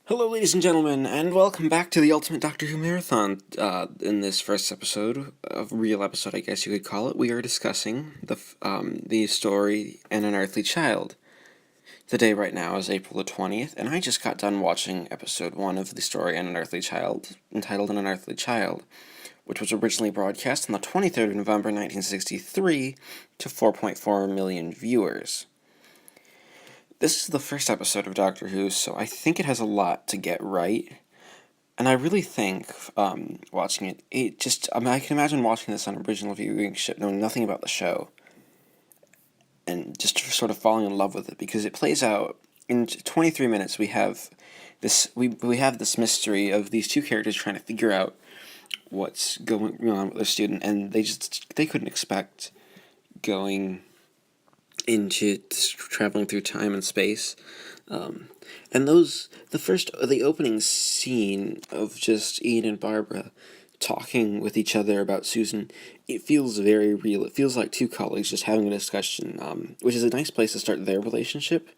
Hello, ladies and gentlemen, and welcome back to the Ultimate Doctor Who Marathon. In this first episode, a real episode, I guess you could call it, we are discussing the story An Unearthly Child. The day right now is April the 20th, and I just got done watching episode 1 of the story An Unearthly Child, entitled An Unearthly Child, which was originally broadcast on the 23rd of November 1963 to 4.4 million viewers. This is the first episode of Doctor Who, so I think it has a lot to get right. And I really think, watching I can imagine watching this on original viewing, knowing nothing about the show, and just sort of falling in love with it, because it plays out, in 23 minutes we have we have this mystery of these two characters trying to figure out what's going on with their student, and they couldn't expect going into traveling through time and space. And the opening scene of just Ian and Barbara talking with each other about Susan, it feels very real. It feels like two colleagues just having a discussion, which is a nice place to start their relationship.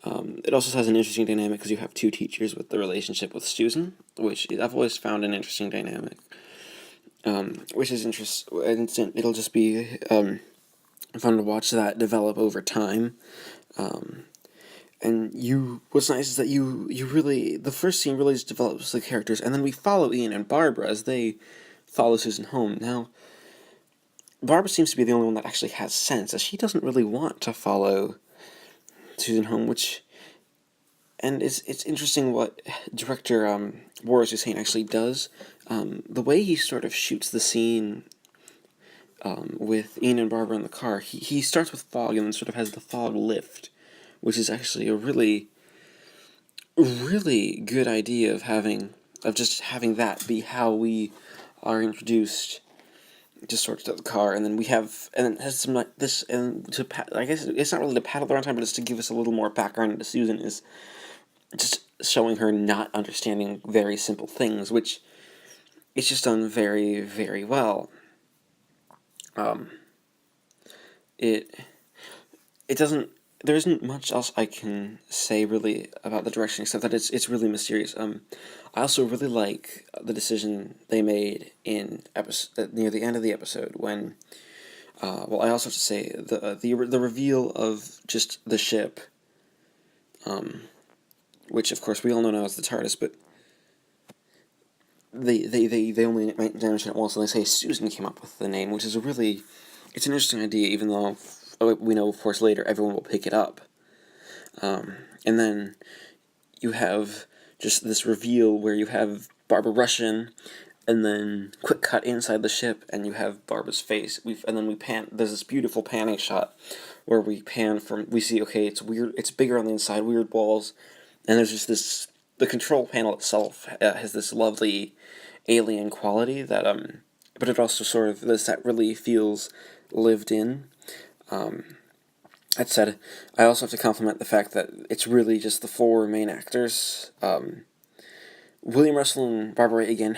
It also has an interesting dynamic because you have two teachers with the relationship with Susan, which I've always found an interesting dynamic. Which is interesting, and it'll just be fun to watch that develop over time. What's nice is that the first scene really just develops the characters, and then we follow Ian and Barbara as they follow Susan home. Now, Barbara seems to be the only one that actually has sense, as she doesn't really want to follow Susan home, and it's interesting what director Boris Hussein actually does. The way he sort of shoots the scene with Ian and Barbara in the car, he starts with fog and then sort of has the fog lift, which is actually a really, really good idea of just having that be how we are introduced just sort of to the car, and then it has some like this, and I guess it's not really to paddle around time, but it's to give us a little more background into Susan, is just showing her not understanding very simple things, which it's just done very, very well. It doesn't. There isn't much else I can say really about the direction, except that it's really mysterious. I also really like the decision they made in episode near the end of the episode when. I also have to say the reveal of just the ship, which of course we all know now is the TARDIS, but they only mention it once, and they say Susan came up with the name, which is it's an interesting idea, even though we know, of course, later everyone will pick it up. And then you have just this reveal where you have Barbara rush in, and then quick cut inside the ship, and you have Barbara's face. And then we pan. There's this beautiful panning shot where we pan we see, okay, it's weird. It's bigger on the inside, weird walls, and there's just the control panel itself has this lovely alien quality but it also sort of that really feels lived in. That said, I also have to compliment the fact that it's really just the four main actors. William Russell and Barbara again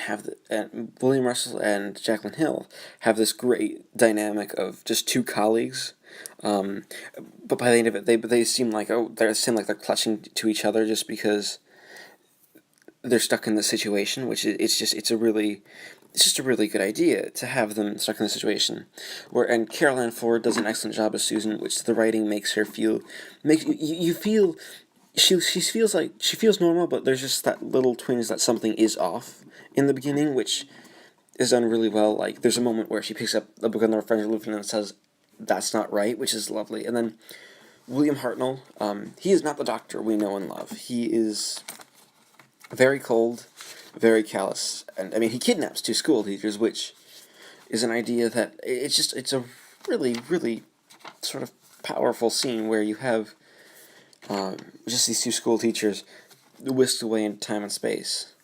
William Russell and Jacqueline Hill have this great dynamic of just two colleagues. But by the end of it, they seem like they're clutching to each other just because they're stuck in the situation, which it's just a really good idea to have them stuck in the situation. And Caroline Ford does an excellent job as Susan, which the writing makes her feel, you feel, she feels normal, but there's just that little twinge that something is off in the beginning, which is done really well. Like, there's a moment where she picks up the book on their friends are looking and says, "That's not right," which is lovely. And then William Hartnell, he is not the Doctor we know and love. He is very cold, very callous, and I mean, he kidnaps two school teachers, which is an idea that it's a really, really sort of powerful scene where you have just these two school teachers whisked away into time and space.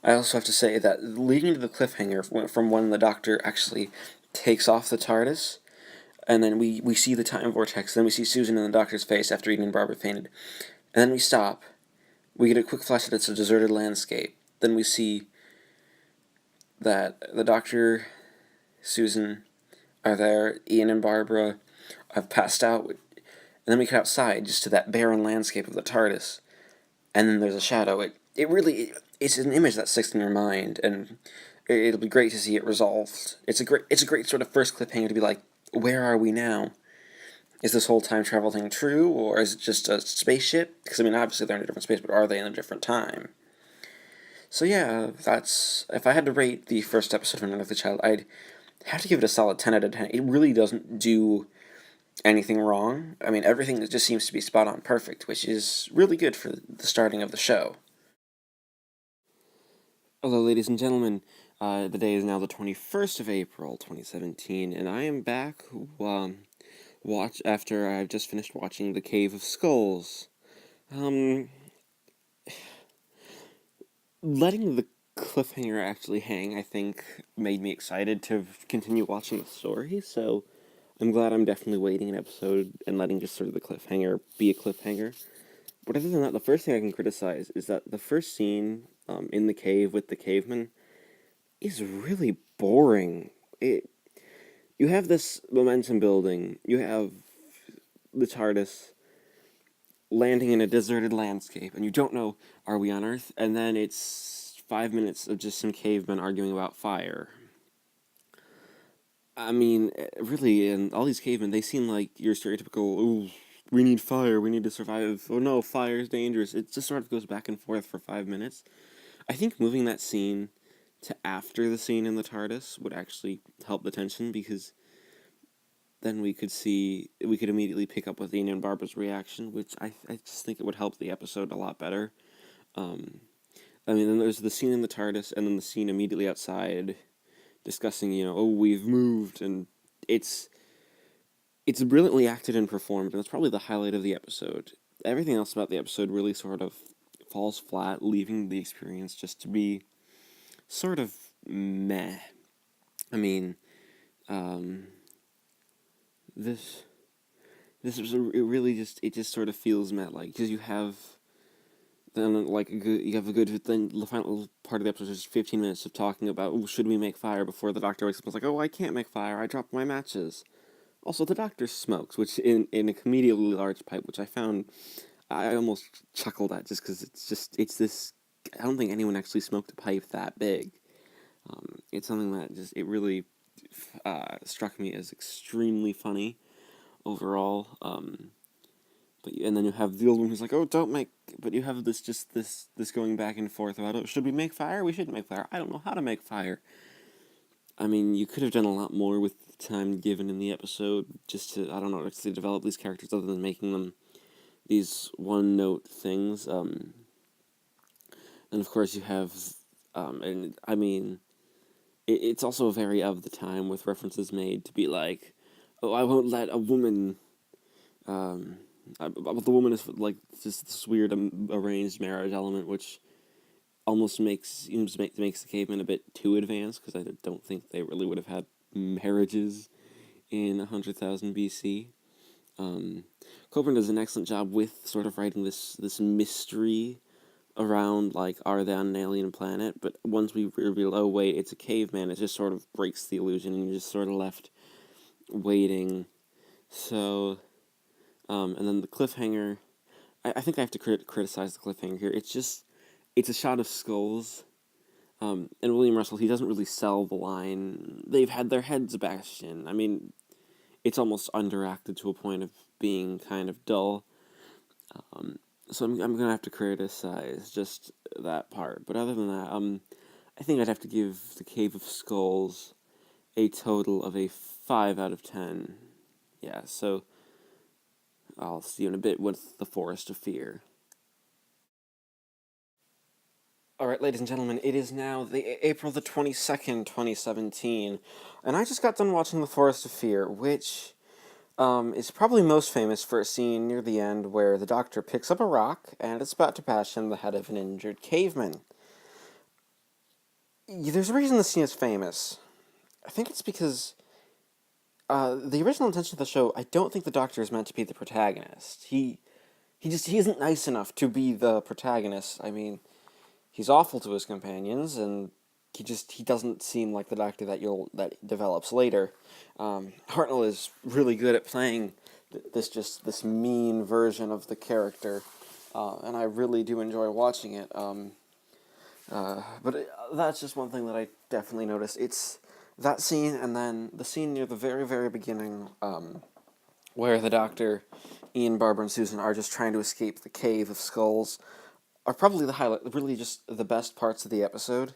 I also have to say that leading to the cliffhanger from when the Doctor actually takes off the TARDIS, and then we see the time vortex, then we see Susan in the Doctor's face after Ian and Barbara fainted, and then we stop. We get a quick flash that it's a deserted landscape. Then we see that the Doctor, Susan, are there. Ian and Barbara have passed out. And then we cut outside just to that barren landscape of the TARDIS. and then there's a shadow. It's an image that sticks in your mind, and it'll be great to see it resolved. It's a great sort of first cliffhanger to be like, where are we now? Is this whole time travel thing true, or is it just a spaceship? Because, I mean, obviously they're in a different space, but are they in a different time? So yeah, that's... If I had to rate the first episode of An Unearthly Child, I'd have to give it a solid 10 out of 10. It really doesn't do anything wrong. I mean, everything just seems to be spot on perfect, which is really good for the starting of the show. Hello, ladies and gentlemen. The day is now the 21st of April, 2017, and I am back after I've just finished watching The Cave of Skulls. Letting the cliffhanger actually hang, I think, made me excited to continue watching the story, so I'm glad I'm definitely waiting an episode and letting just sort of the cliffhanger be a cliffhanger. But other than that, the first thing I can criticize is that the first scene in the cave with the caveman is really boring. You have this momentum building, you have the TARDIS landing in a deserted landscape, and you don't know, are we on Earth? And then it's 5 minutes of just some cavemen arguing about fire. I mean, really, and all these cavemen, they seem like your stereotypical, ooh, we need fire, we need to survive, oh no, fire's dangerous. It just sort of goes back and forth for 5 minutes. I think moving that scene to after the scene in the TARDIS would actually help the tension, because then we could immediately pick up with Ian and Barbara's reaction, which I just think it would help the episode a lot better. I mean, then there's the scene in the TARDIS, and then the scene immediately outside, discussing, oh, we've moved, and it's brilliantly acted and performed, and it's probably the highlight of the episode. Everything else about the episode really sort of falls flat, leaving the experience just to be sort of meh. I mean, this was it just sort of feels meh-like, because you have then the final part of the episode is 15 minutes of talking about, oh, should we make fire, before the doctor wakes up and is like, oh, I can't make fire, I dropped my matches. Also, the doctor smokes, which in a comedically large pipe, which I almost chuckled at, just because it's this, I don't think anyone actually smoked a pipe that big. It's something that it really struck me as extremely funny overall. And then you have the old one who's like, oh, don't make... But you have this going back and forth about, oh, should we make fire? We shouldn't make fire. I don't know how to make fire. I mean, you could have done a lot more with the time given in the episode, just to, I don't know, to develop these characters, other than making them these one-note things. And of course you have, and I mean, it's also very of the time, with references made to be like, oh, I won't let a woman... the woman is like just this weird arranged marriage element, which almost makes the caveman a bit too advanced, because I don't think they really would have had marriages in 100,000 BC. Coburn does an excellent job with sort of writing this mystery around, like, are they on an alien planet? But once we reveal, oh wait, it's a caveman, it just sort of breaks the illusion, and you're just sort of left waiting. So... and then the cliffhanger, I think I have to criticize the cliffhanger here. It's a shot of skulls, and William Russell, he doesn't really sell the line, they've had their heads bashed in. I mean, it's almost underacted to a point of being kind of dull. So I'm going to have to criticize just that part. But other than that, I think I'd have to give The Cave of Skulls a total of a 5 out of 10. Yeah, so... I'll see you in a bit with The Forest of Fear. Alright, ladies and gentlemen, it is now April the 22nd, 2017, and I just got done watching The Forest of Fear, which is probably most famous for a scene near the end where the doctor picks up a rock and it's about to bash in the head of an injured caveman. There's a reason this scene is famous. I think it's because... the original intention of the show, I don't think the Doctor is meant to be the protagonist. He isn't nice enough to be the protagonist. I mean, he's awful to his companions, and he doesn't seem like the Doctor that develops later. Hartnell is really good at playing this mean version of the character, and I really do enjoy watching it. But that's just one thing that I definitely noticed. It's that scene, and then the scene near the very, very beginning, where the Doctor, Ian, Barbara, and Susan are just trying to escape the cave of skulls, are probably the highlight, really just the best parts of the episode.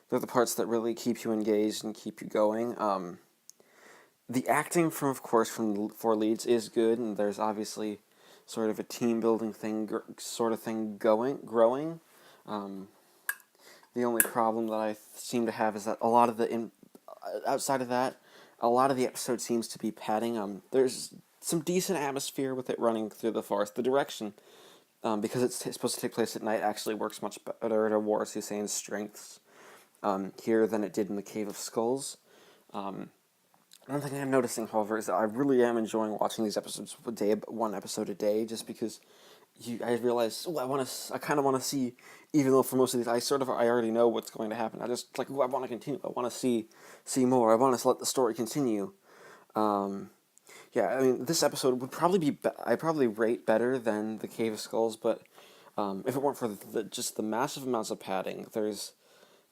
They're the parts that really keep you engaged and keep you going. The acting from, of course, from the four leads is good, and there's obviously sort of a team building thing, growing. Um, the only problem that I seem to have is that a lot of outside of that, a lot of the episode seems to be padding. There's some decent atmosphere with it running through the forest. The direction, because it's supposed to take place at night, actually works much better to Waris Hussein's strengths here than it did in the Cave of Skulls. One thing I'm noticing, however, is that I really am enjoying watching these episodes one episode a day, just because I realize, I kind of want to see, even though for most of these, I already know what's going to happen. I just, I want to continue. I want to see more. I want to let the story continue. Yeah, I mean, this episode would probably I probably rate better than the Cave of Skulls, but if it weren't for just the massive amounts of padding, there's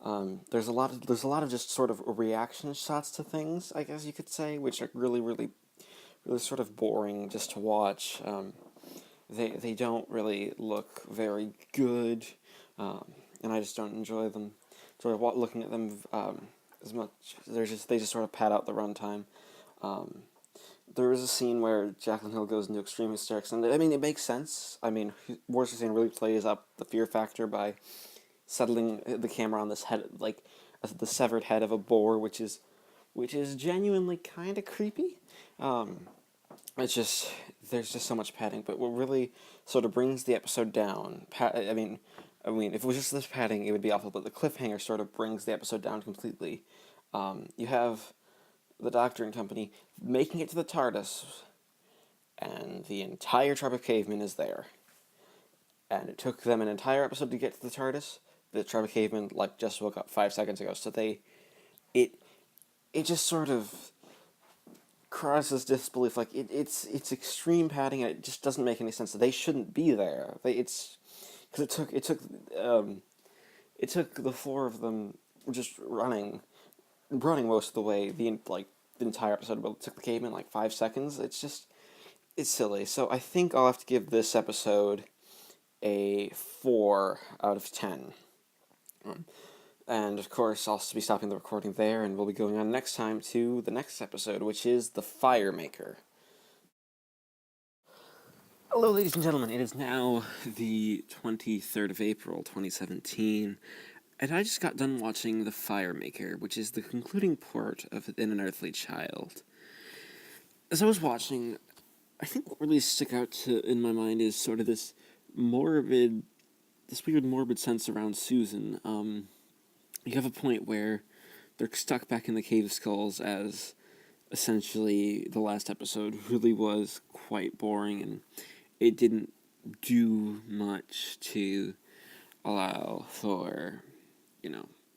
a lot of just sort of reaction shots to things, I guess you could say, which are really, really, really sort of boring just to watch. They don't really look very good, and I just don't enjoy them. Sort of looking at them as much. They just sort of pad out the runtime. There is a scene where Jaclyn Hill goes into extreme hysterics, and I mean it makes sense. I mean, Waris Hussein really plays up the fear factor by settling the camera on this head, like the severed head of a boar, which is genuinely kind of creepy. It's just there's just so much padding, but what really sort of brings the episode down. I mean, if it was just this padding, it would be awful. But the cliffhanger sort of brings the episode down completely. You have the Doctor and company making it to the TARDIS, and the entire tribe of cavemen is there. And it took them an entire episode to get to the TARDIS. The tribe of cavemen just woke up 5 seconds ago, so it just sort of crosses disbelief. It's extreme padding, and it just doesn't make any sense. They shouldn't be there. Because it took the four of them just running most of the way. The entire episode, but it took the caveman 5 seconds. It's silly. So I think I'll have to give this episode a 4 out of 10. And of course, I'll be stopping the recording there, and we'll be going on next time to the next episode, which is The FIREMAKER. Hello, ladies and gentlemen. It is now the 23rd of April, 2017, and I just got done watching The FIREMAKER, which is the concluding part of An Unearthly Child. As I was watching, I think what really stuck out in my mind is sort of this weird morbid sense around Susan. You have a point where they're stuck back in the Cave of Skulls, as essentially the last episode really was quite boring, and it didn't do much to allow for,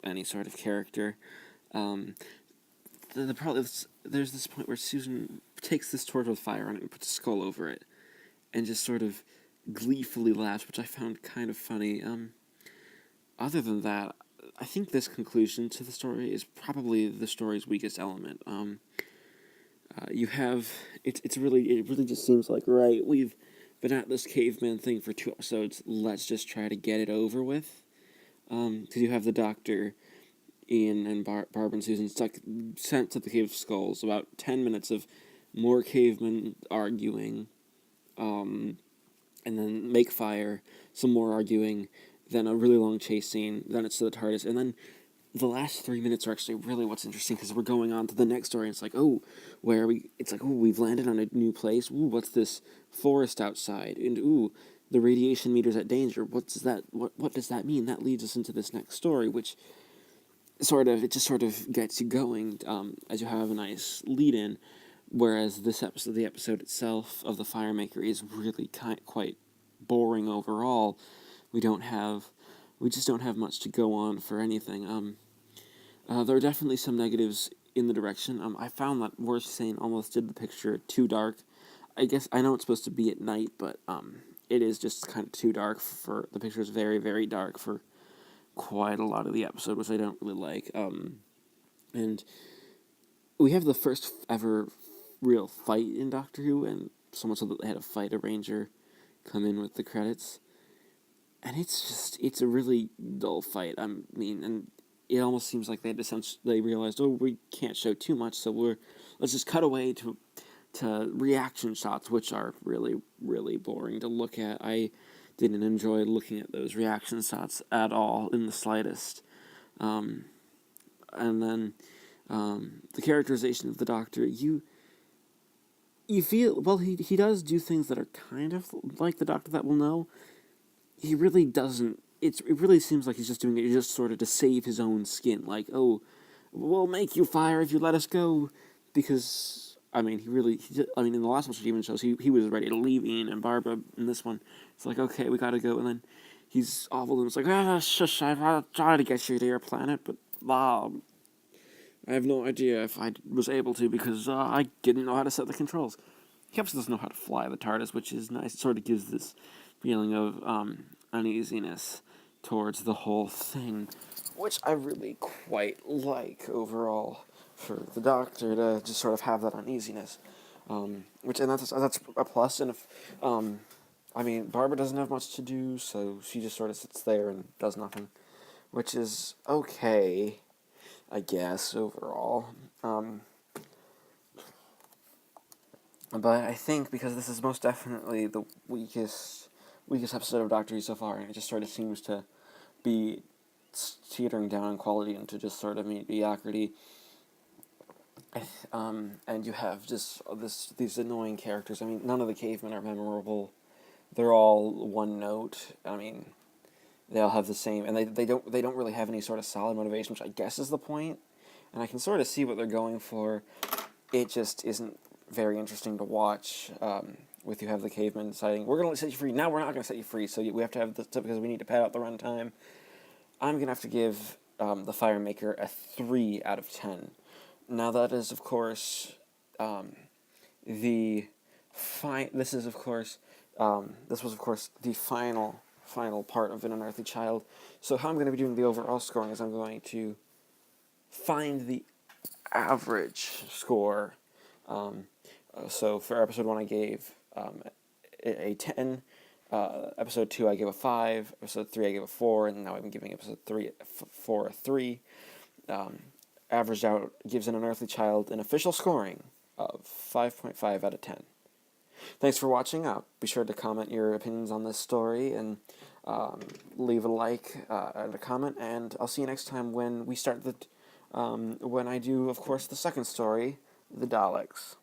any sort of character. The problem is, there's this point where Susan takes this torch with fire on it and puts a skull over it, and just sort of gleefully laughs, which I found kind of funny. Other than that, I think this conclusion to the story is probably the story's weakest element. It really just seems like, right, we've been at this caveman thing for 2 episodes, let's just try to get it over with. Because you have the Doctor, Ian, and Barbara and Susan sent to the Cave of Skulls, about 10 minutes of more cavemen arguing, and then make fire, some more arguing, then a really long chase scene, then it's to the TARDIS, and then the last 3 minutes are actually really what's interesting, because we're going on to the next story, and it's like, where are we? It's like, we've landed on a new place, what's this forest outside, and the radiation meter's at danger, what does that mean? That leads us into this next story, which it just sort of gets you going, as you have a nice lead-in, whereas the episode itself of The FIREMAKER is really quite boring overall. We just don't have much to go on for anything. There are definitely some negatives in the direction. I found that Waris Hussein almost did the picture too dark. I guess I know it's supposed to be at night, but it is just kind of too dark for... The picture is very, very dark for quite a lot of the episode, which I don't really like. And we have the first ever real fight in Doctor Who, and someone said that they had a fight arranger come in with the credits. And it's a really dull fight. I mean, and it almost seems like they realized, oh, we can't show too much, so let's just cut away to reaction shots, which are really, really boring to look at. I didn't enjoy looking at those reaction shots at all, in the slightest. And then the characterization of the Doctor, you feel, well, he does do things that are kind of like the Doctor that we'll know. He really doesn't. It really seems like he's just doing it just sort of to save his own skin. Like, oh, we'll make you fire if you let us go. Because, I mean, in the last one she even shows, he was ready to leave Ian and Barbara. In this one, it's like, okay, we gotta go. And then he's awful, and it's like, shush, I'll try to get you to your planet, but, I have no idea if I was able to, because I didn't know how to set the controls. He obviously doesn't know how to fly the TARDIS, which is nice. It sort of gives this feeling of uneasiness towards the whole thing, which I really quite like overall, for the Doctor to just sort of have that uneasiness. And that's a plus. And if I mean, Barbara doesn't have much to do, so she just sort of sits there and does nothing, which is okay, I guess, overall. But I think because this is most definitely the weakest episode of Doctor Who so far, and it just sort of seems to be teetering down in quality into just sort of mediocrity. And you have just these annoying characters. I mean, none of the cavemen are memorable. They're all one note. I mean, they all have the same, and they don't really have any sort of solid motivation, which I guess is the point. And I can sort of see what they're going for. It just isn't very interesting to watch. With you have the cavemen deciding, we're going to set you free. Now we're not going to set you free, so we have to have this because we need to pad out the runtime. I'm going to have to give the FIREMAKER a 3 out of 10. Now that is, of course, this was, of course, the final part of An Unearthly Child. So how I'm going to be doing the overall scoring is I'm going to find the average score. So for episode 1 I gave a 10, episode 2 I gave a 5, episode 3 I gave a 4, and now I'm giving episode 4 a 3. Averaged out gives An Unearthly Child an official scoring of 5.5 out of 10. Thanks for watching. Be sure to comment your opinions on this story, and leave a like and a comment, and I'll see you next time when we start when I do, of course, the second story, the Daleks.